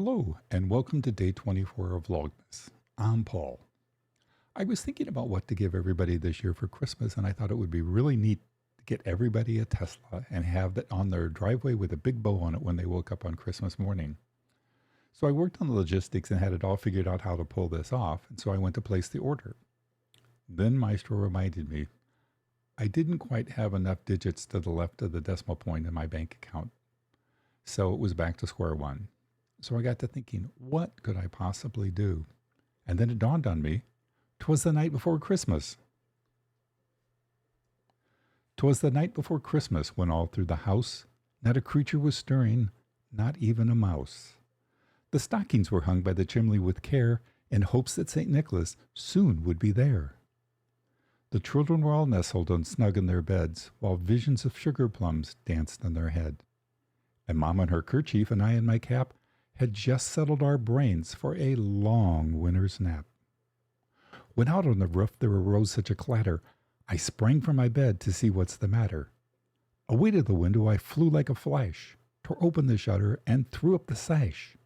Hello, and welcome to day 24 of Vlogmas. I'm Paul. I was thinking about what to give everybody this year for Christmas, and I thought it would be really neat to get everybody a Tesla and have that on their driveway with a big bow on it when they woke up on Christmas morning. So I worked on the logistics and had it all figured out how to pull this off, and so I went to place the order. Then Maestro reminded me I didn't quite have enough digits to the left of the decimal point in my bank account, so it was back to square one. So I got to thinking, what could I possibly do? And then it dawned on me, 'twas the night before Christmas. 'Twas the night before Christmas when all through the house not a creature was stirring, not even a mouse. The stockings were hung by the chimney with care in hopes that St. Nicholas soon would be there. The children were all nestled and snug in their beds, while visions of sugar plums danced in their head. And Mama in her kerchief and I in my cap had just settled our brains for a long winter's nap. When out on the roof there arose such a clatter, I sprang from my bed to see what's the matter. Away to the window I flew like a flash, tore open the shutter, and threw up the sash.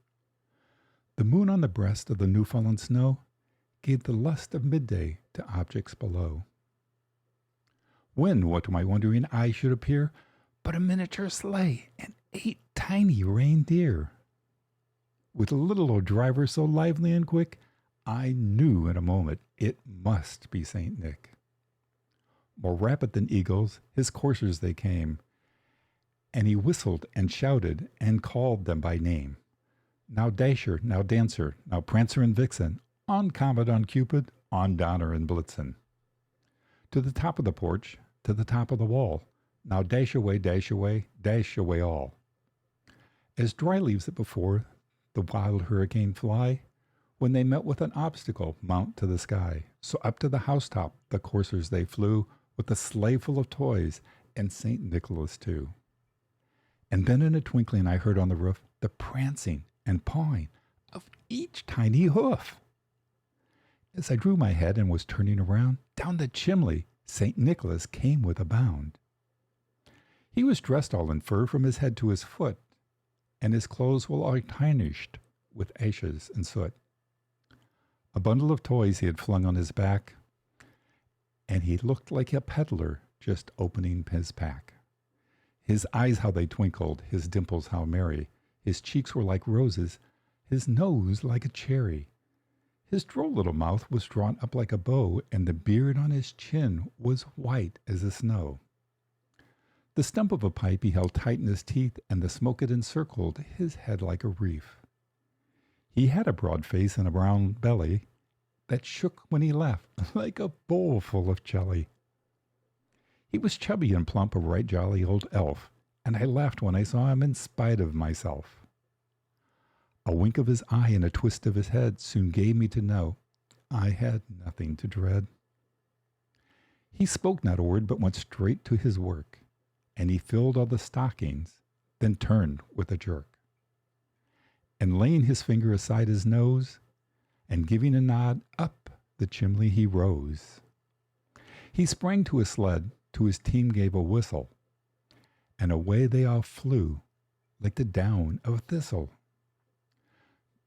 The moon on the breast of the new-fallen snow gave the lust of midday to objects below. When, what to my wondering eye should appear, but a miniature sleigh and 8 tiny reindeer. With a little old driver so lively and quick, I knew in a moment it must be St. Nick. More rapid than eagles, his coursers they came, and he whistled and shouted and called them by name. Now Dasher, now Dancer, now Prancer and Vixen, on Comet, on Cupid, on Donner and Blitzen. To the top of the porch, to the top of the wall, now dash away, dash away, dash away all. As dry leaves that before the wild hurricane fly, when they met with an obstacle, mount to the sky. So up to the housetop the coursers they flew, with a sleigh full of toys, and St. Nicholas too. And then in a twinkling I heard on the roof the prancing and pawing of each tiny hoof. As I drew my head and was turning around, down the chimney St. Nicholas came with a bound. He was dressed all in fur from his head to his foot, and his clothes were all tarnished with ashes and soot. A bundle of toys he had flung on his back, and he looked like a peddler just opening his pack. His eyes how they twinkled, his dimples how merry, his cheeks were like roses, his nose like a cherry. His droll little mouth was drawn up like a bow, and the beard on his chin was white as the snow. The stump of a pipe he held tight in his teeth, and the smoke it encircled his head like a reef. He had a broad face and a brown belly that shook when he laughed like a bowl full of jelly. He was chubby and plump, a right jolly old elf, and I laughed when I saw him in spite of myself. A wink of his eye and a twist of his head soon gave me to know I had nothing to dread. He spoke not a word, but went straight to his work, and he filled all the stockings, then turned with a jerk. And laying his finger aside his nose, and giving a nod, up the chimney he rose. He sprang to his sled, to his team gave a whistle, and away they all flew like the down of a thistle.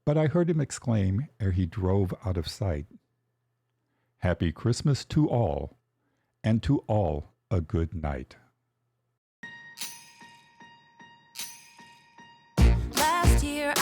But I heard him exclaim, ere he drove out of sight, "Happy Christmas to all, and to all a good night." Last year